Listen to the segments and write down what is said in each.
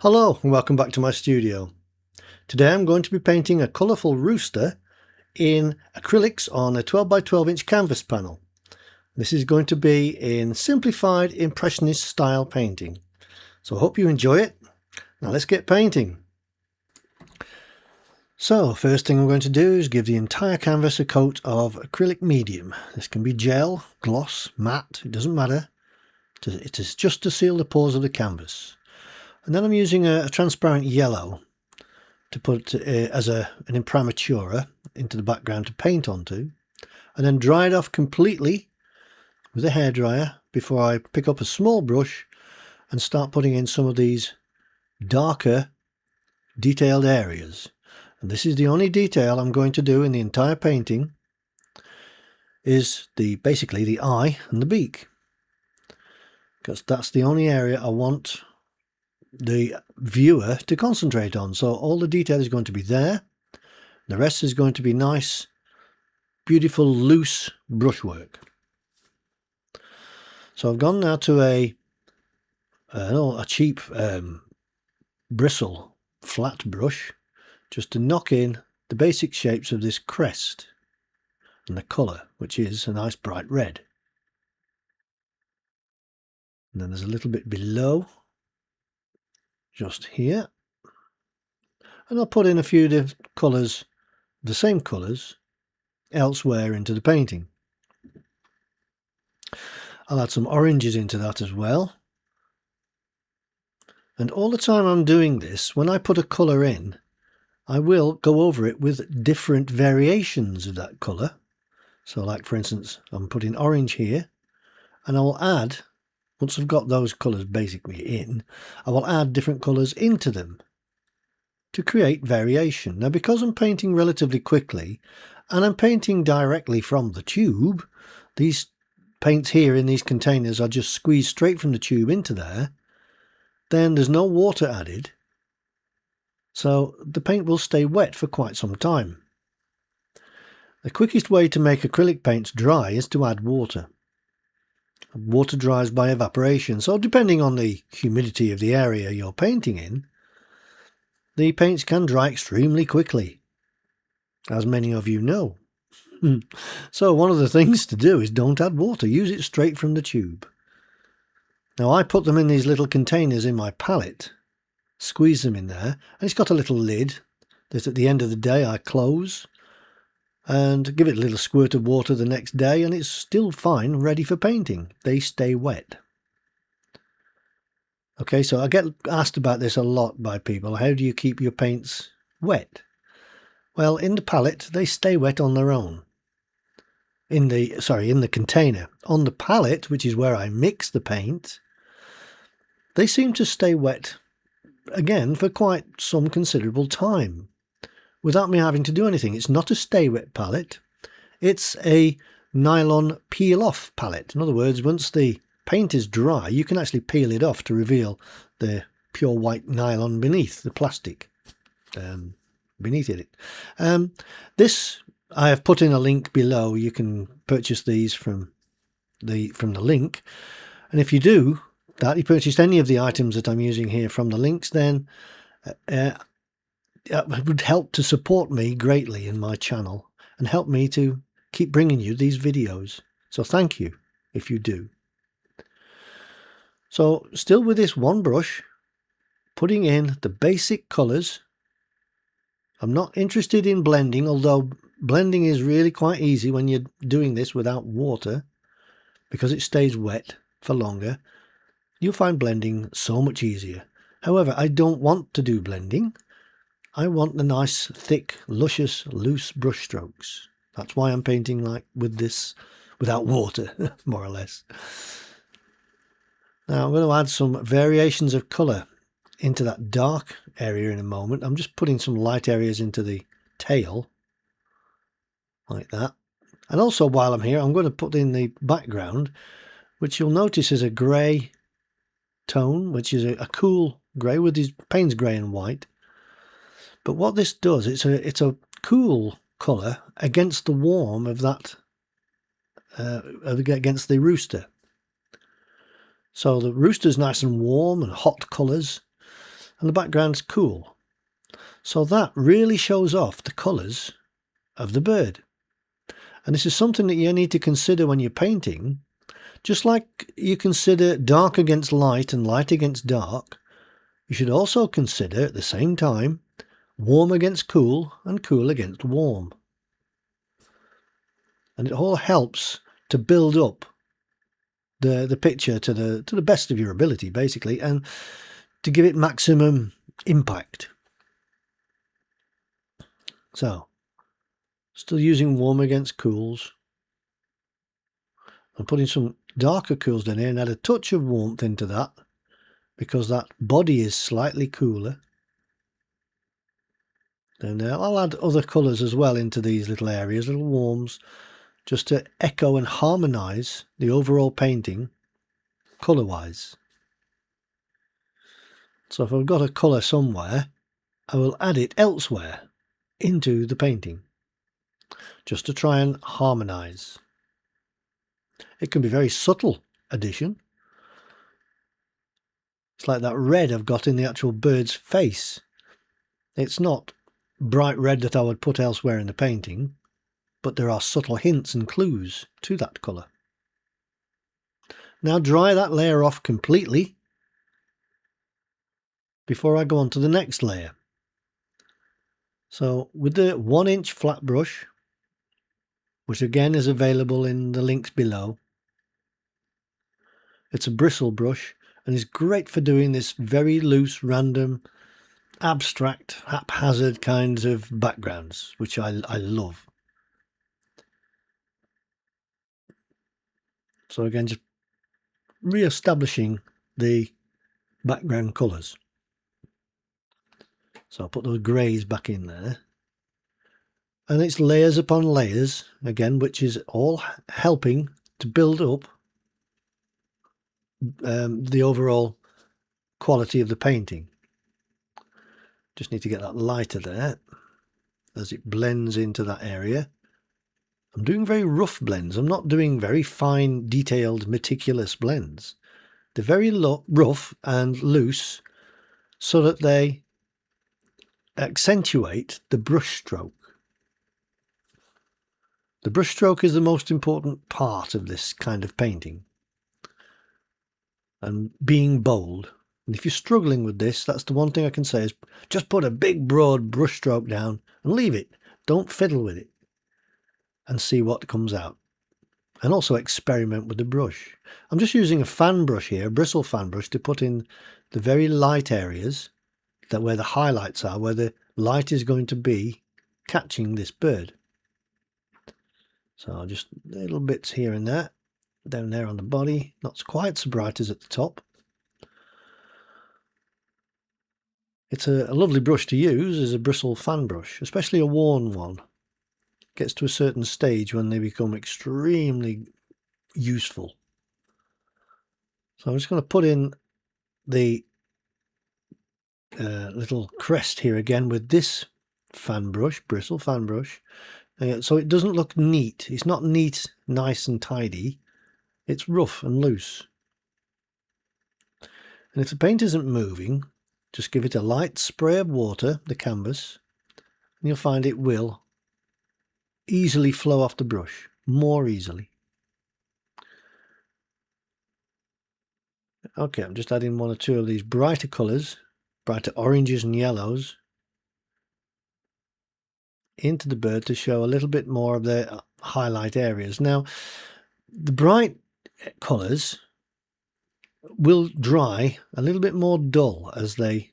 Hello and welcome back to my studio. Today I'm going to be painting a colourful rooster in acrylics on a 12 by 12 inch canvas panel. This is going to be in simplified Impressionist style painting. So I hope you enjoy it. Now let's get painting. So first thing I'm going to do is give the entire canvas a coat of acrylic medium. This can be gel, gloss, matte, it doesn't matter. It is just to seal the pores of the canvas. And then I'm using a transparent yellow to put as an imprimatura into the background to paint onto, and then dry it off completely with a hairdryer before I pick up a small brush and start putting in some of these darker detailed areas. And this is the only detail I'm going to do in the entire painting, is basically the eye and the beak, because that's the only area I want the viewer to concentrate on. So all the detail is going to be there. The rest is going to be nice, beautiful, loose brushwork. So I've gone now to a cheap bristle flat brush just to knock in the basic shapes of this crest and the colour, which is a nice bright red. And then there's a little bit below, just here, and I'll put in a few different colours, the same colours, elsewhere into the painting. I'll add some oranges into that as well. And all the time I'm doing this, when I put a colour in, I will go over it with different variations of that colour. So like for instance, I'm putting orange here, and I will add, once I've got those colours basically in, I will add different colours into them to create variation. Now because I'm painting relatively quickly and I'm painting directly from the tube, these paints here in these containers are just squeezed straight from the tube into there, then there's no water added, so the paint will stay wet for quite some time. The quickest way to make acrylic paints dry is to add water. Water dries by evaporation, so depending on the humidity of the area you're painting in, the paints can dry extremely quickly, as many of you know. So one of the things to do is don't add water, use it straight from the tube. Now I put them in these little containers in my palette, squeeze them in there, and it's got a little lid that at the end of the day I close and give it a little squirt of water the next day, and it's still fine, ready for painting. They stay wet. Okay, so I get asked about this a lot by people. How do you keep your paints wet? Well, in the palette, they stay wet on their own. In the container. On the palette, which is where I mix the paint, they seem to stay wet, again, for quite some considerable time, without me having to do anything. It's not a stay wet palette, it's a nylon peel off palette. In other words, once the paint is dry, you can actually peel it off to reveal the pure white nylon beneath, the plastic beneath it. This I have put in a link below. You can purchase these from the link, and if you do that, you purchased any of the items that I'm using here from the links, then it would help to support me greatly in my channel and help me to keep bringing you these videos. So thank you if you do. So still with this one brush, putting in the basic colours. I'm not interested in blending, although blending is really quite easy when you're doing this without water, because it stays wet for longer. You'll find blending so much easier. However, I don't want to do blending. I want the nice, thick, luscious, loose brush strokes. That's why I'm painting like with this, without water, more or less. Now I'm going to add some variations of colour into that dark area in a moment. I'm just putting some light areas into the tail, like that. And also while I'm here, I'm going to put in the background, which you'll notice is a grey tone, which is a cool grey with these paints grey and white. But what this does, it's a cool colour against the warm of that, against the rooster. So the rooster's nice and warm and hot colours, and the background's cool. So that really shows off the colours of the bird. And this is something that you need to consider when you're painting. Just like you consider dark against light and light against dark, you should also consider at the same time warm against cool and cool against warm. And it all helps to build up the picture to the best of your ability, basically, and to give it maximum impact. So, still using warm against cools. I'm putting some darker cools down here and add a touch of warmth into that because that body is slightly cooler. And I'll add other colours as well into these little areas, little warms, just to echo and harmonise the overall painting colour-wise. So if I've got a colour somewhere, I will add it elsewhere into the painting, just to try and harmonise. It can be a very subtle addition. It's like that red I've got in the actual bird's face. It's not bright red that I would put elsewhere in the painting, but there are subtle hints and clues to that colour. Now dry that layer off completely before I go on to the next layer. So with the 1-inch flat brush, which again is available in the links below, it's a bristle brush and is great for doing this very loose, random, abstract, haphazard kinds of backgrounds, which I love. So again, just re-establishing the background colours. So I'll put those greys back in there. And it's layers upon layers, again, which is all helping to build up the overall quality of the painting. Just need to get that lighter there as it blends into that area. I'm doing very rough blends. I'm not doing very fine, detailed, meticulous blends. They're very rough and loose so that they accentuate the brush stroke. The brush stroke is the most important part of this kind of painting, and being bold. And if you're struggling with this, that's the one thing I can say is just put a big broad brush stroke down and leave it. Don't fiddle with it and see what comes out. And also experiment with the brush. I'm just using a fan brush here, a bristle fan brush, to put in the very light areas, that where the highlights are, where the light is going to be catching this bird. So just little bits here and there, down there on the body, not quite so bright as at the top. It's a lovely brush to use as a bristle fan brush, especially a worn one. Gets to a certain stage when they become extremely useful. So I'm just going to put in the little crest here again with this fan brush, bristle fan brush. So it doesn't look neat. It's not neat, nice and tidy. It's rough and loose. And if the paint isn't moving, just give it a light spray of water, the canvas, and you'll find it will easily flow off the brush, more easily. Okay, I'm just adding 1 or 2 of these brighter colours, brighter oranges and yellows, into the bird to show a little bit more of the highlight areas. Now, the bright colours will dry a little bit more dull as they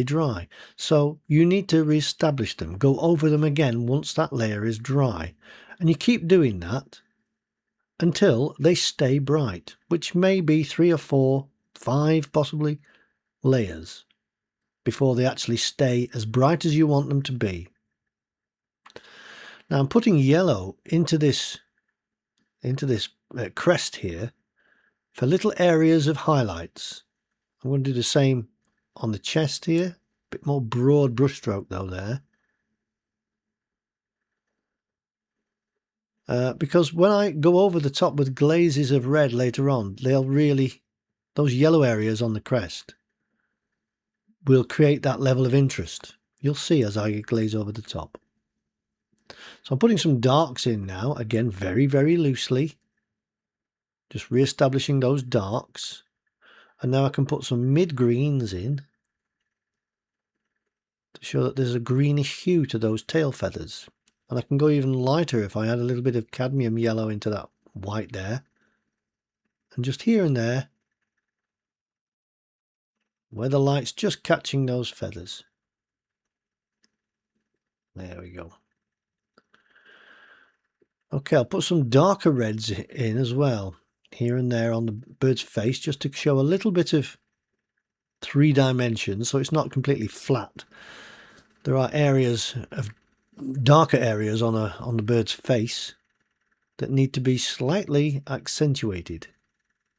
dry. So you need to re-establish them, go over them again once that layer is dry. And you keep doing that until they stay bright, which may be 3 or 4, 5 possibly layers before they actually stay as bright as you want them to be. Now I'm putting yellow into this crest here for little areas of highlights. I'm going to do the same on the chest here, a bit more broad brush stroke though there. Because when I go over the top with glazes of red later on, they'll really, those yellow areas on the crest will create that level of interest. You'll see as I glaze over the top. So I'm putting some darks in now, again very, very loosely. Just re-establishing those darks. And now I can put some mid-greens in to show that there's a greenish hue to those tail feathers. And I can go even lighter if I add a little bit of cadmium yellow into that white there. And just here and there, where the light's just catching those feathers. There we go. Okay, I'll put some darker reds in as well, here and there on the bird's face, just to show a little bit of 3 dimensions, so it's not completely flat. There are areas of darker areas on the bird's face that need to be slightly accentuated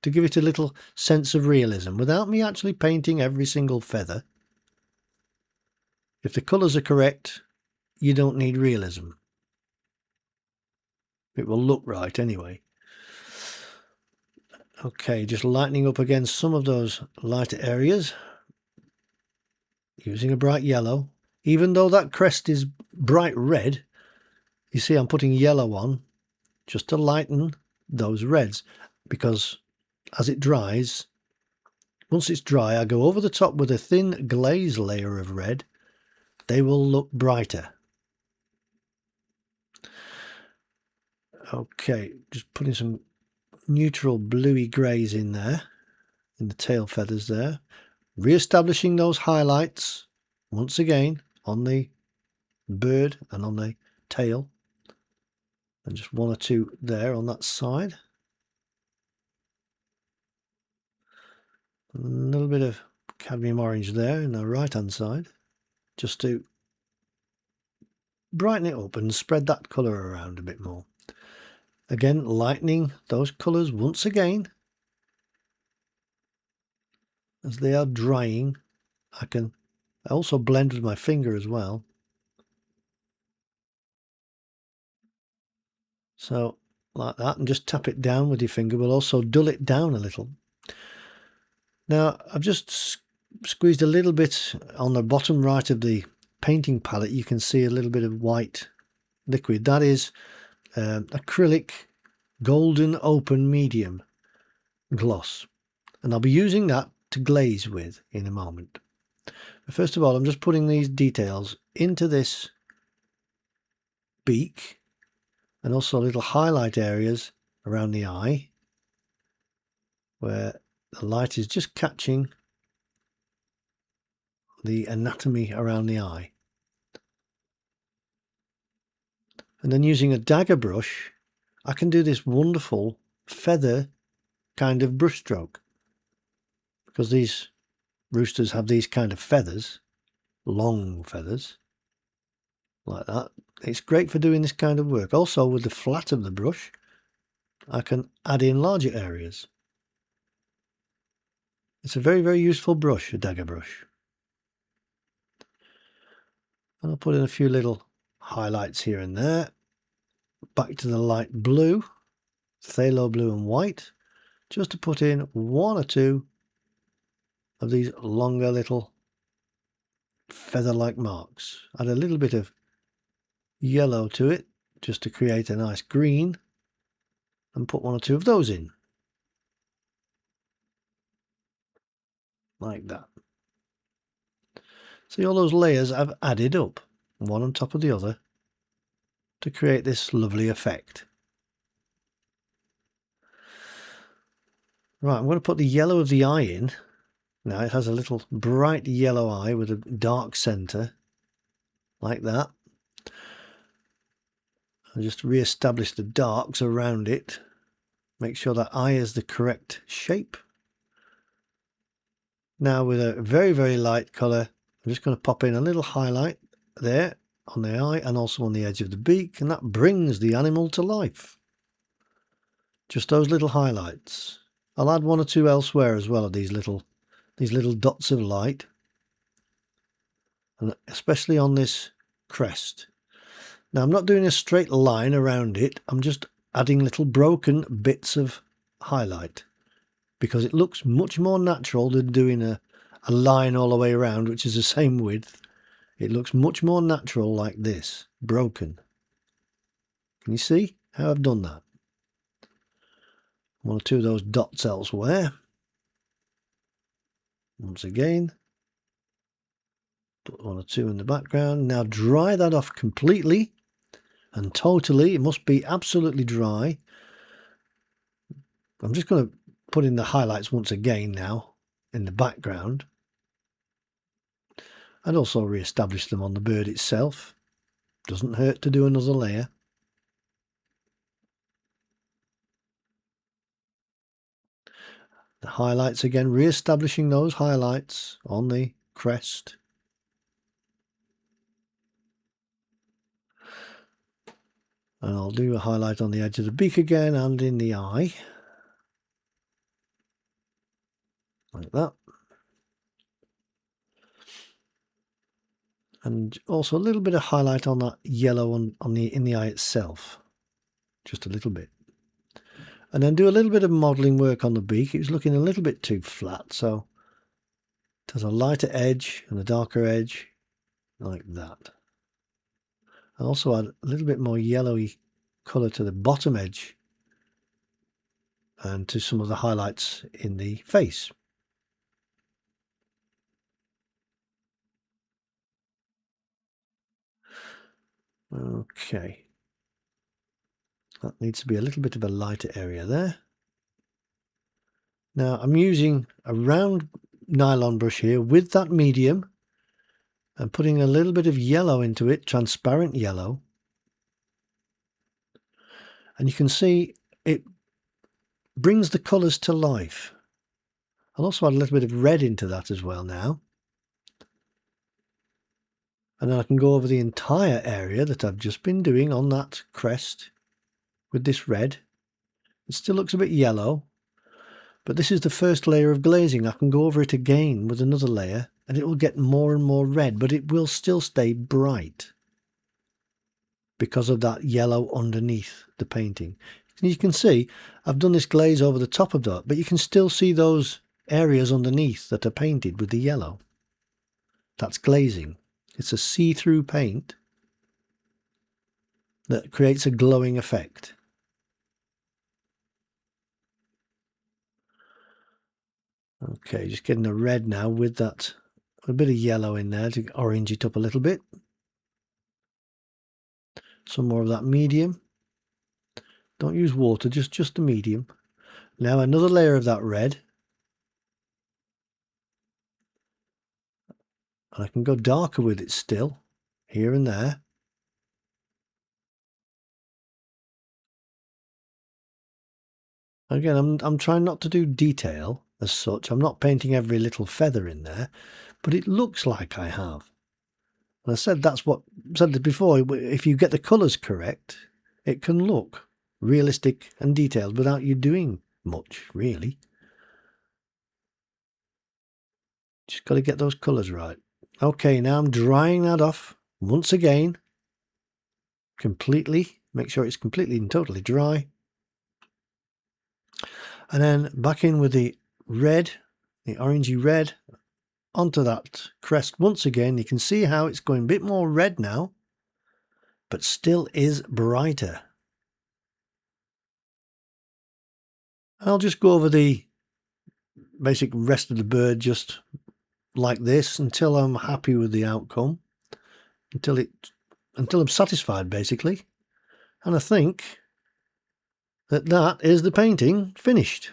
to give it a little sense of realism without me actually painting every single feather. If the colours are correct, you don't need realism. It will look right anyway. Okay, just lightening up again some of those lighter areas using a bright yellow. Even though that crest is bright red, you see I'm putting yellow on just to lighten those reds, because as it dries, once it's dry, I go over the top with a thin glaze layer of red. They will look brighter. Okay, just putting some neutral bluey greys in there, in the tail feathers there. Re-establishing those highlights once again on the bird and on the tail. And just 1 or 2 there on that side. A little bit of cadmium orange there in the right hand side, just to brighten it up and spread that colour around a bit more. Again, lightening those colours once again. As they are drying, I can also blend with my finger as well. So like that, and just tap it down with your finger will also dull it down a little. Now I've just squeezed a little bit on the bottom right of the painting palette. You can see a little bit of white liquid. That is acrylic golden open medium gloss, and I'll be using that to glaze with in a moment. But first of all, I'm just putting these details into this beak and also little highlight areas around the eye where the light is just catching the anatomy around the eye. And then using a dagger brush, I can do this wonderful feather kind of brushstroke, because these roosters have these kind of feathers, long feathers, like that. It's great for doing this kind of work. Also, with the flat of the brush, I can add in larger areas. It's a very, very useful brush, a dagger brush. And I'll put in a few little highlights here and there. Back to the light blue, phthalo blue and white, just to put in 1 or 2 of these longer little feather-like marks. Add a little bit of yellow to it just to create a nice green, and put 1 or 2 of those in like that. See, all those layers I've added up one on top of the other to create this lovely effect. Right, I'm going to put the yellow of the eye in. Now it has a little bright yellow eye with a dark centre like that. I'll just re-establish the darks around it. Make sure that eye is the correct shape. Now with a very, very light colour, I'm just going to pop in a little highlight there on the eye and also on the edge of the beak, and that brings the animal to life. Just those little highlights. I'll add 1 or 2 elsewhere as well of these little dots of light, and especially on this crest. Now I'm not doing a straight line around it, I'm just adding little broken bits of highlight, because it looks much more natural than doing a a line all the way around, which is the same width. It looks much more natural like this, broken. Can you see how I've done that? One or two of those dots elsewhere. Once again, put one or two in the background. Now dry that off completely and totally. It must be absolutely dry. I'm just going to put in the highlights once again now in the background. And also re-establish them on the bird itself. Doesn't hurt to do another layer. The highlights again, re-establishing those highlights on the crest. And I'll do a highlight on the edge of the beak again and in the eye. Like that. And also a little bit of highlight on that yellow in the eye itself. Just a little bit. And then do a little bit of modelling work on the beak. It was looking a little bit too flat, so it has a lighter edge and a darker edge, like that. I also add a little bit more yellowy colour to the bottom edge and to some of the highlights in the face. Okay. That needs to be a little bit of a lighter area there. Now I'm using a round nylon brush here with that medium and putting a little bit of yellow into it, transparent yellow. And you can see it brings the colours to life. I'll also add a little bit of red into that as well now. And then I can go over the entire area that I've just been doing on that crest with this red. It still looks a bit yellow, but this is the first layer of glazing. I can go over it again with another layer and it will get more and more red, but it will still stay bright because of that yellow underneath the painting. And you can see I've done this glaze over the top of that, but you can still see those areas underneath that are painted with the yellow. That's glazing. It's a see-through paint that creates a glowing effect. Okay, just getting the red now with that, a bit of yellow in there to orange it up a little bit. Some more of that medium. Don't use water, just the medium. Now another layer of that red. And I can go darker with it still, here and there. Again, I'm trying not to do detail as such. I'm not painting every little feather in there, but it looks like I have. And I said that's what I said before. If you get the colours correct, it can look realistic and detailed without you doing much, really. Just got to get those colours right. Okay, now I'm drying that off once again, completely. Make sure it's completely and totally dry. And then back in with the red, the orangey red, onto that crest once again. You can see how it's going a bit more red now, but still is brighter. And I'll just go over the basic rest of the bird just like this until I'm happy with the outcome, until I'm satisfied basically. And I think that is the painting finished.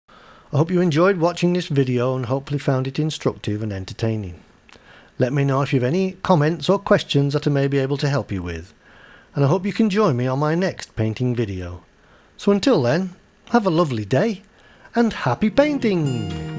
I hope you enjoyed watching this video and hopefully found it instructive and entertaining. Let me know if you have any comments or questions that I may be able to help you with, and I hope you can join me on my next painting video. So until then, have a lovely day and happy painting!